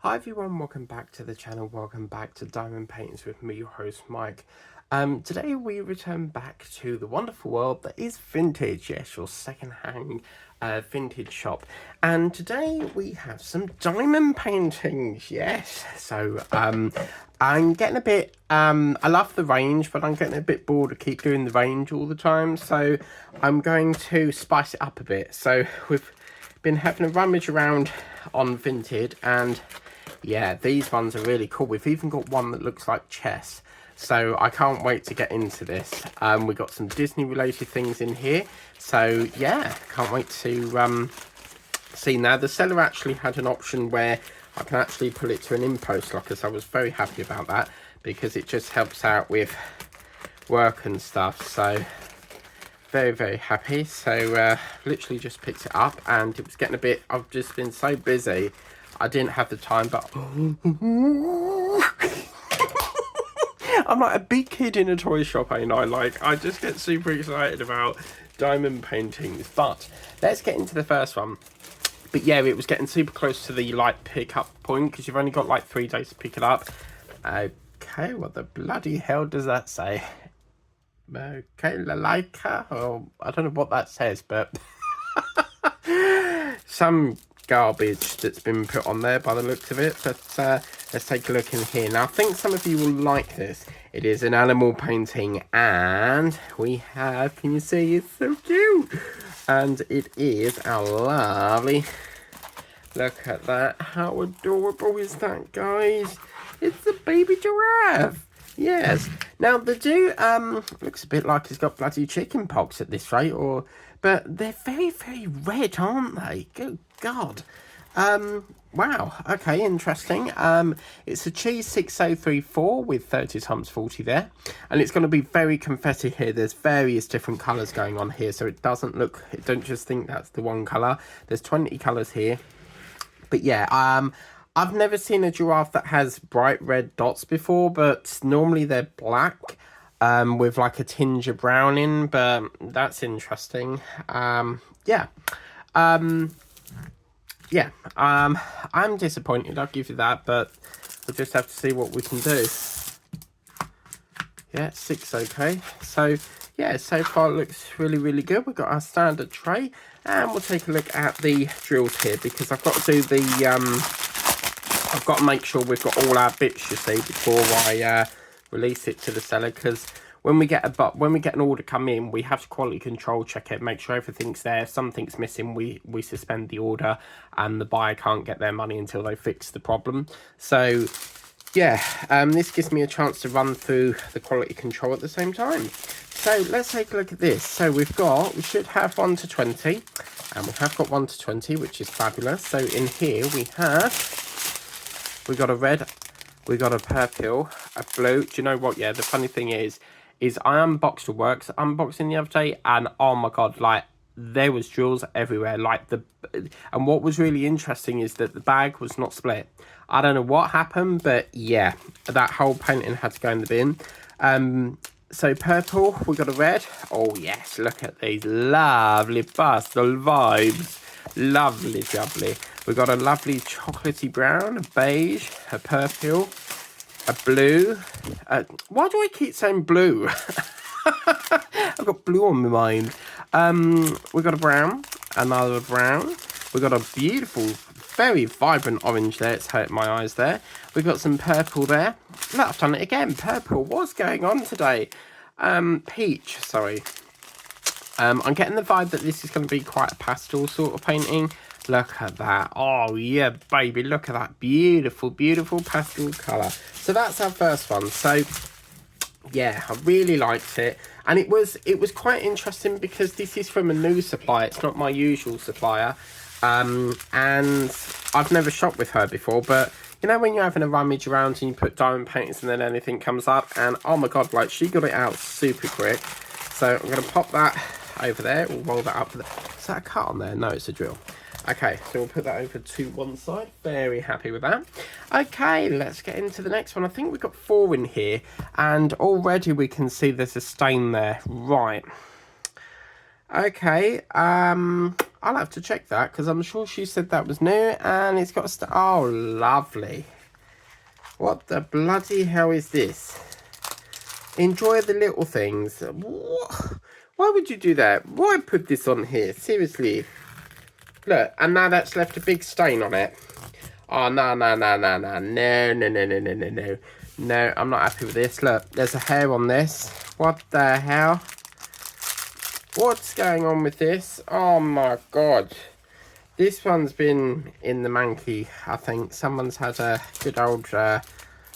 Hi everyone, welcome back to the channel, welcome back to Diamond Paintings with me, your host Mike. Today we return back to the wonderful world that is Vinted, yes, your second-hand vintage shop. And today we have some diamond paintings, yes. So I'm getting a bit, I love the range, but I'm getting a bit bored to keep doing the range all the time. So I'm going to spice it up a bit. So we've been having a rummage around on Vinted, and yeah, these ones are really cool. We've even got one that looks like chess, so I can't wait to get into this. We've got some Disney related things in here, so yeah, can't wait to see. Now the seller actually had an option where I can actually pull it to an in-post locker, so I was very happy about that because it just helps out with work and stuff. So very happy. So literally just picked it up, and it was getting a bit, I've just been so busy I didn't have the time, but I'm like a big kid in a toy shop, ain't I? Like, I just get super excited about diamond paintings. But let's get into the first one. But yeah, it was getting super close to the like pick up point because you've only got like 3 days to pick it up. Okay, what the bloody hell does that say? Okay, Laika, or I don't know what that says, but some garbage that's been put on there by the looks of it. But let's take a look in here. Now I think some of you will like this. It is an animal painting, and we have, can you see, it's so cute, and it is our lovely, look at that, how adorable is that, guys? It's a baby giraffe. Yes. Now the dude looks a bit like he's got bloody chicken pox at this rate, but they're very red, aren't they? Good God. Wow. Okay, interesting. It's a cheese 6034 with 30 times 40 there, and it's going to be very confetti here. There's various different colours going on here, so it doesn't look. Don't just think that's the one colour. There's 20 colours here. But yeah, I've never seen a giraffe that has bright red dots before, but normally they're black with like a tinge of brown in, but that's interesting. Yeah. I'm disappointed, I'll give you that, but we'll just have to see what we can do. Yeah, 6 okay. So yeah, so far it looks really good. We've got our standard tray, and we'll take a look at the drills here because I've got to do the I've got to make sure we've got all our bits, you see, before I release it to the seller, because when we get an order come in, we have to quality control check it, make sure everything's there. If something's missing, we suspend the order, and the buyer can't get their money until they fix the problem. So yeah, this gives me a chance to run through the quality control at the same time. So let's take a look at this. So we should have 1 to 20, and we have got 1 to 20, which is fabulous. So in here we got a red, we got a purple, a blue. Do you know what? Yeah, the funny thing is I unboxed the works unboxing the other day, and oh my god, like there was drills everywhere. And what was really interesting is that the bag was not split. I don't know what happened, but yeah, that whole painting had to go in the bin. So purple, we got a red. Oh yes, look at these lovely pastel vibes. Lovely jubbly. We got a lovely chocolatey brown, a beige, a purple, a blue. Why do I keep saying blue? I've got blue on my mind. We got a brown, another brown. We got a beautiful, very vibrant orange there. It's hurt my eyes there. We've got some purple there. Look, I've done it again. Purple. What's going on today? Peach, sorry. I'm getting the vibe that this is going to be quite a pastel sort of painting. Look at that. Oh yeah, baby, look at that beautiful pastel colour. So that's our first one. So yeah, I really liked it, and it was quite interesting because this is from a new supplier. It's not my usual supplier, and I've never shopped with her before. But you know, when you're having a rummage around and you put diamond paintings and then anything comes up, and oh my god, like she got it out super quick. So I'm going to pop that over there. We'll roll that up. Is that a cut on there? No, it's a drill. Okay, so we'll put that over to one side. Very happy with that. Okay, let's get into the next one. I think we've got 4 in here, and already we can see there's a stain there. Right. Okay, I I'll have to check that, because I'm sure she said that was new, and it's got a oh, lovely. What the bloody hell is this? Enjoy the little things. What? Why would you do that? Why put this on here? Seriously. Look, and now that's left a big stain on it. Oh, no. No, I'm not happy with this. Look, there's a hair on this. What the hell? What's going on with this? Oh, my God. This one's been in the monkey, I think. Someone's had a good old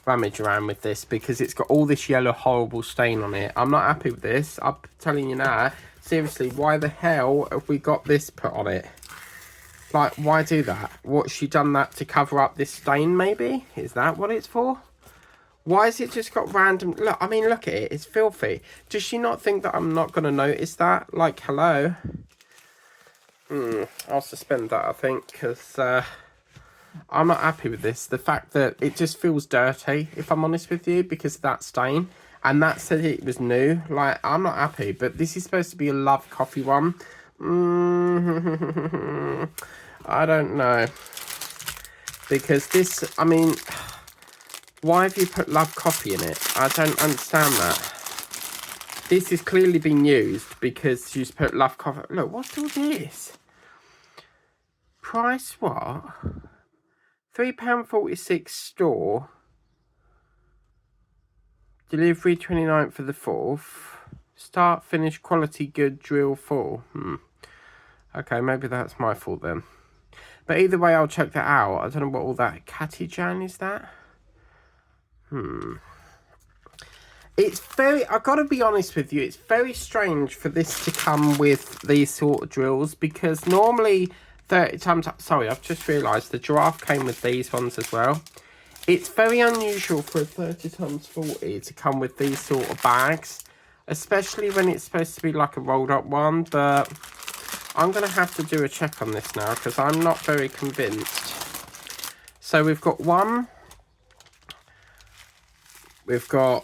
rummage around with this, because it's got all this yellow horrible stain on it. I'm not happy with this. I'm telling you now. Seriously, why the hell have we got this put on it? Like, why do that? What, she done that to cover up this stain, maybe? Is that what it's for? Why has it just got random... Look, I mean, look at it. It's filthy. Does she not think that I'm not going to notice that? Like, hello? I'll suspend that, I think, because I'm not happy with this. The fact that it just feels dirty, if I'm honest with you, because of that stain. And that said it was new. Like, I'm not happy. But this is supposed to be a Love Coffee one. I don't know, because this, I mean, why have you put Love Coffee in it? I don't understand that. This is clearly being used because she's put Love Coffee. Look, what's all this? Price what? £3.46 store. Delivery 29th of the 4th. Start, finish, quality, good, drill, full. Okay, maybe that's my fault then. But either way, I'll check that out. I don't know what all that Katijan is that? It's very, I've got to be honest with you, it's very strange for this to come with these sort of drills, because normally 30 times, sorry, I've just realised the giraffe came with these ones as well. It's very unusual for a 30 times 40 to come with these sort of bags, especially when it's supposed to be like a rolled up one, but I'm going to have to do a check on this now, because I'm not very convinced. So we've got one. We've got...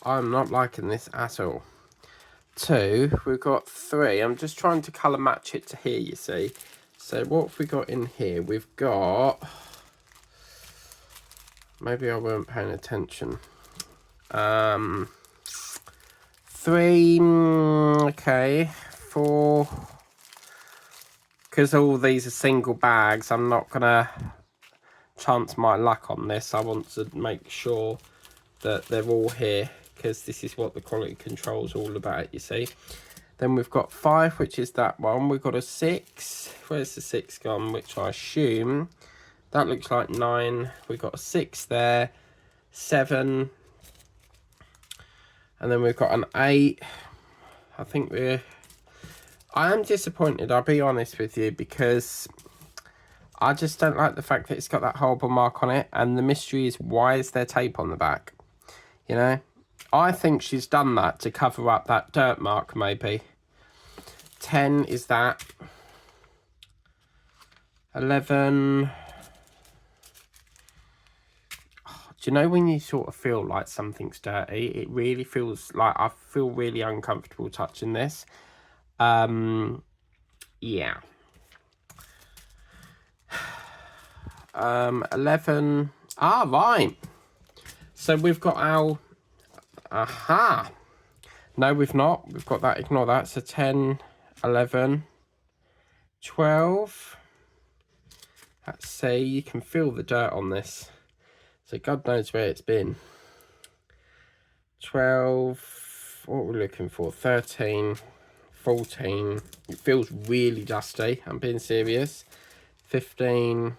I'm not liking this at all. 2. We've got 3. I'm just trying to colour match it to here, you see. So what have we got in here? We've got... Maybe I weren't paying attention. 3... Okay. 4... Because all these are single bags, I'm not going to chance my luck on this. I want to make sure that they're all here, because this is what the quality control is all about, you see. Then we've got 5, which is that one. We've got a 6. Where's the 6 gone? Which I assume that looks like 9. We've got a 6 there, 7, and then we've got an 8. I think I am disappointed, I'll be honest with you, because I just don't like the fact that it's got that horrible mark on it, and the mystery is, why is there tape on the back? You know, I think she's done that to cover up that dirt mark, maybe. 10 is that. 11. Do you know when you sort of feel like something's dirty? It really feels like, I feel really uncomfortable touching this. Yeah. 11. Ah, right. So we've got our... Aha. No, we've not. We've got that. Ignore that. So 10, 11, 12. Let's see. You can feel the dirt on this. So God knows where it's been. 12. What we're looking for? 13. 14. It feels really dusty. I'm being serious. 15.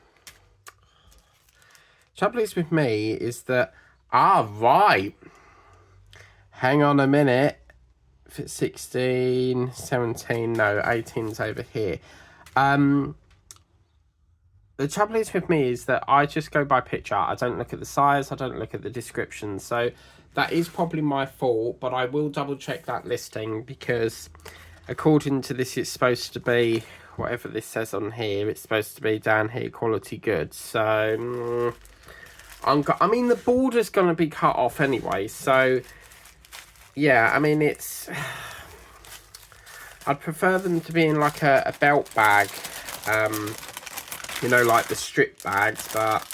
Trouble is with me is that... Ah, right. Hang on a minute. If it's 16, 17, no, 18's over here. The trouble is with me is that I just go by picture. I don't look at the size. I don't look at the description. So that is probably my fault, but I will double check that listing, because according to this, it's supposed to be, whatever this says on here, it's supposed to be down here, quality goods. So, I mean, the border's going to be cut off anyway. So, yeah, I mean, it's... I'd prefer them to be in like a belt bag, you know, like the strip bags, but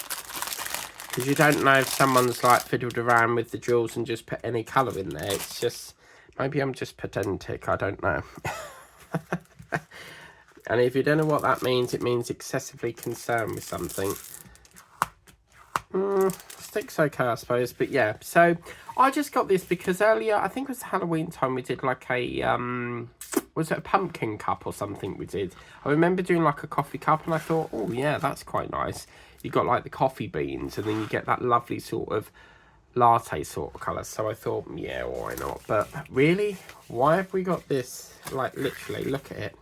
because you don't know if someone's like fiddled around with the drills and just put any colour in there. It's just, maybe I'm just pedantic, I don't know. And if you don't know what that means, it means excessively concerned with something. Stick's okay, I suppose, but yeah. So I just got this because earlier, I think it was Halloween time, we did like a was it a pumpkin cup or something we did? I remember doing like a coffee cup, and I thought, oh yeah, that's quite nice. You got like the coffee beans, and then you get that lovely sort of latte sort of colour. So I thought, yeah, why not? But really, why have we got this? Like, literally, look at it.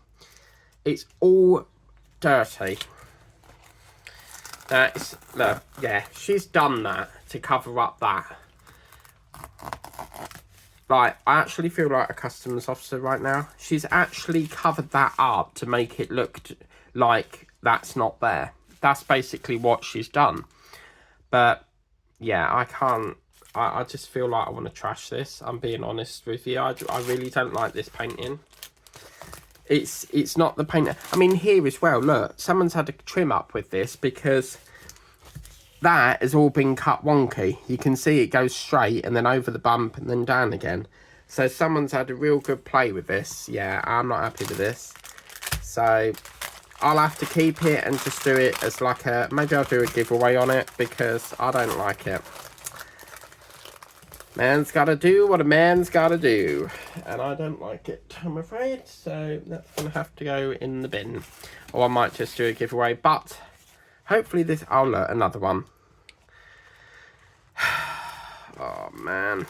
It's all dirty. Look, yeah, she's done that to cover up that. Like, I actually feel like a customs officer right now. She's actually covered that up to make it look like that's not there. That's basically what she's done. But, yeah, I can't. I just feel like I want to trash this. I'm being honest with you. I really don't like this painting. It's not the painting. I mean, here as well, look. Someone's had a trim up with this because that has all been cut wonky. You can see it goes straight and then over the bump and then down again. So someone's had a real good play with this. Yeah, I'm not happy with this. So I'll have to keep it and just do it as like a... Maybe I'll do a giveaway on it because I don't like it. Man's got to do what a man's got to do. And I don't like it, I'm afraid. So that's going to have to go in the bin. Or I might just do a giveaway. But hopefully this... Oh, look, another one. Oh, man.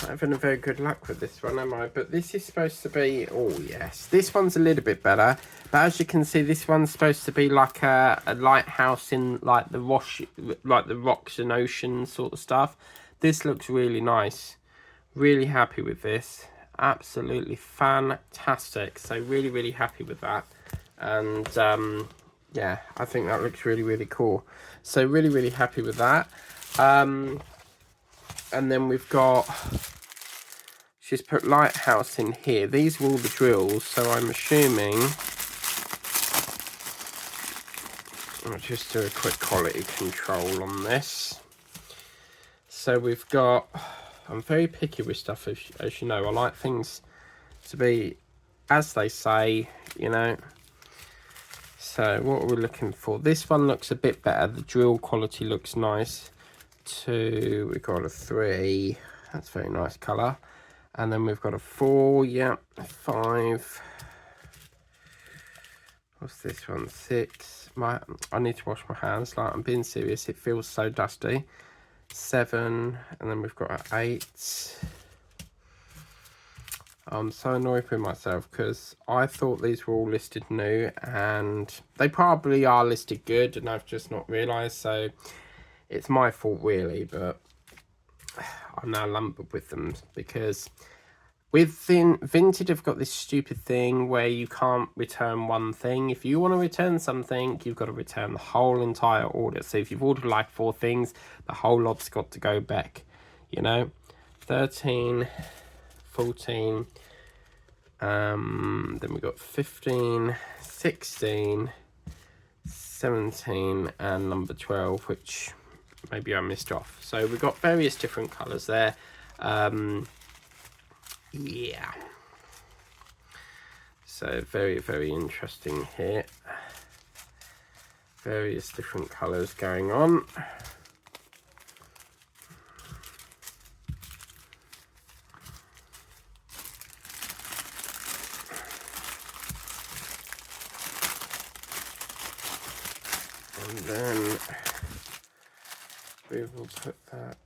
Not having a very good luck with this one, am I? But this is supposed to be... Oh, yes. This one's a little bit better. But as you can see, this one's supposed to be like a lighthouse in like the rocks and oceans sort of stuff. This looks really nice. Really happy with this. Absolutely fantastic. So really, really happy with that. And yeah, I think that looks really, really cool. So really, really happy with that. And then we've got... She's put lighthouse in here. These are all the drills, so I'm assuming... I'll just do a quick quality control on this. So we've got... I'm very picky with stuff, as you know. I like things to be, as they say, you know. So what are we looking for? This one looks a bit better. The drill quality looks nice. 2, we've got a 3. That's a very nice colour. And then we've got a 4, yeah, 5. What's this one? 6. I need to wash my hands. Like, I'm being serious. It feels so dusty. 7. And then we've got an 8. I'm so annoyed with myself because I thought these were all listed new. And they probably are listed good. And I've just not realised. So it's my fault, really. But I'm now lumbered with them because... Vinted have got this stupid thing where you can't return one thing. If you want to return something, you've got to return the whole entire order. So if you've ordered like 4 things, the whole lot's got to go back, you know. 13, 14, then we've got 15, 16, 17, and number 12, which maybe I missed off. So we've got various different colours there. Yeah, so very, very interesting here. Various different colours going on. And then we will put that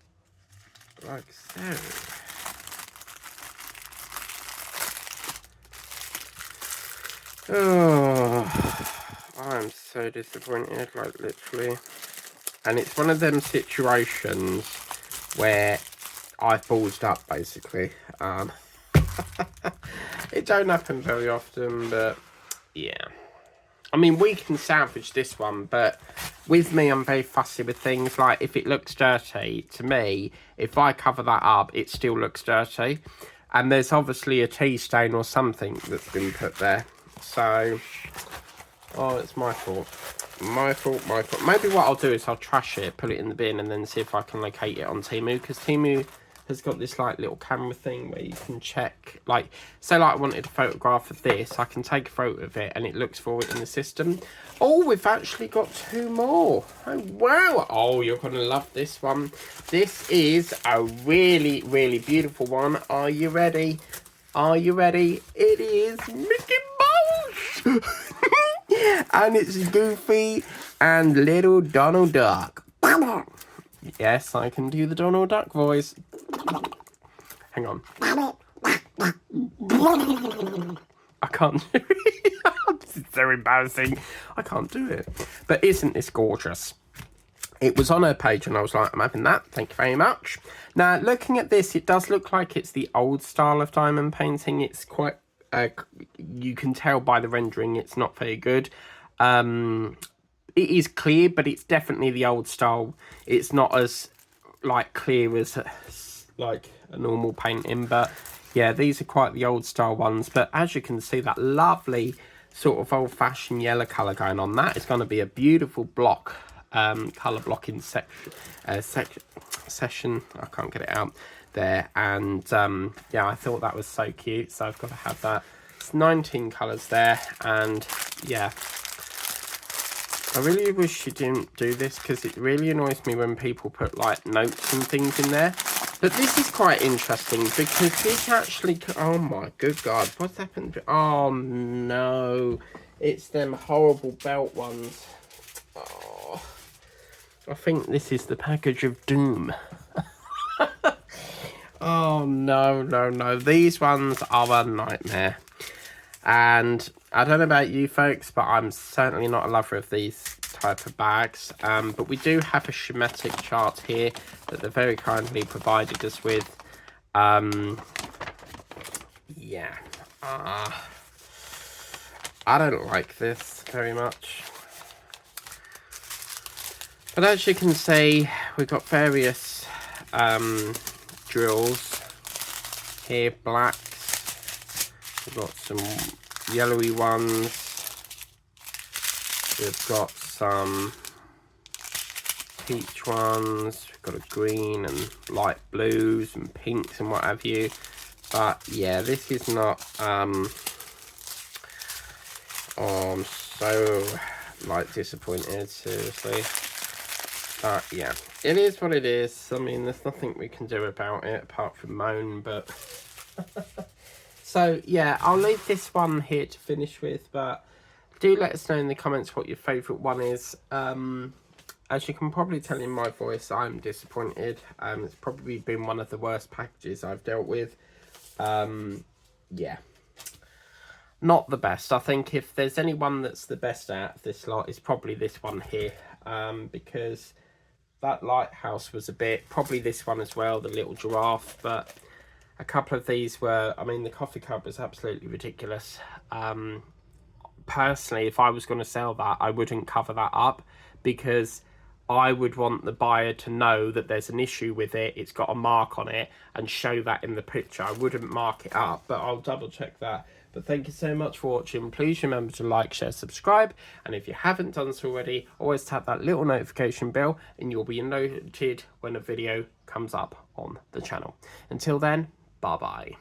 like so. Oh, I'm so disappointed, like literally. And it's one of them situations where I've ballsed up, basically. It don't happen very often, but yeah. I mean, we can salvage this one, but with me, I'm very fussy with things. Like, if it looks dirty, to me, if I cover that up, it still looks dirty. And there's obviously a tea stain or something that's been put there. So, oh, it's my fault. My fault. Maybe what I'll do is I'll trash it, put it in the bin, and then see if I can locate it on Temu. Because Temu has got this like little camera thing where you can check, like, say like I wanted a photograph of this, I can take a photo of it and it looks for it in the system. Oh, we've actually got 2 more. Oh, wow. Oh, you're going to love this one. This is a really, really beautiful one. Are you ready? Are you ready? It is Mickey Mouse. And it's Goofy and little Donald Duck. Yes, I can do the Donald Duck voice. Hang on. I can't do it. This is so embarrassing. I can't do it. But isn't this gorgeous? It was on her page and I was like, I'm having that. Thank you very much. Now, looking at this, it does look like it's the old style of diamond painting. It's quite, you can tell by the rendering, it's not very good. It is clear, but it's definitely the old style. It's not as like clear as like a normal painting, but yeah, these are quite the old style ones. But as you can see, that lovely sort of old-fashioned yellow colour going on, that is going to be a beautiful block, colour blocking session. I can't get it out there. And yeah, I thought that was so cute, so I've got to have that. It's 19 colours there, and yeah, I really wish you didn't do this, because it really annoys me when people put like notes and things in there. But this is quite interesting because this actually, oh my good God, what's happened? Oh no, it's them horrible belt ones. Oh, I think this is the package of doom. Oh no, these ones are a nightmare. And I don't know about you folks, but I'm certainly not a lover of these type of bags. But we do have a schematic chart here that they very kindly provided us with. Yeah. I don't like this very much. But as you can see, we've got various drills here, blacks. We've got some yellowy ones. We've got some peach ones. We've got a green and light blues and pinks and what have you. But yeah, this is not oh, I'm so like disappointed, seriously. But yeah, it is what it is. I mean, there's nothing we can do about it apart from moan, but so yeah, I'll leave this one here to finish with, but do let us know in the comments what your favourite one is. As you can probably tell in my voice, I'm disappointed. It's probably been one of the worst packages I've dealt with. Yeah, not the best. I think if there's anyone that's the best out of this lot, it's probably this one here, because that lighthouse was a bit, probably this one as well, the little giraffe, but a couple of these were, I mean, the coffee cup was absolutely ridiculous. Personally, if I was going to sell that, I wouldn't cover that up, because I would want the buyer to know that there's an issue with it, it's got a mark on it, and show that in the picture. I wouldn't mark it up, but I'll double check that. But thank you so much for watching. Please remember to like, share, subscribe, and if you haven't done so already, always tap that little notification bell and you'll be noted when a video comes up on the channel. Until then, bye bye.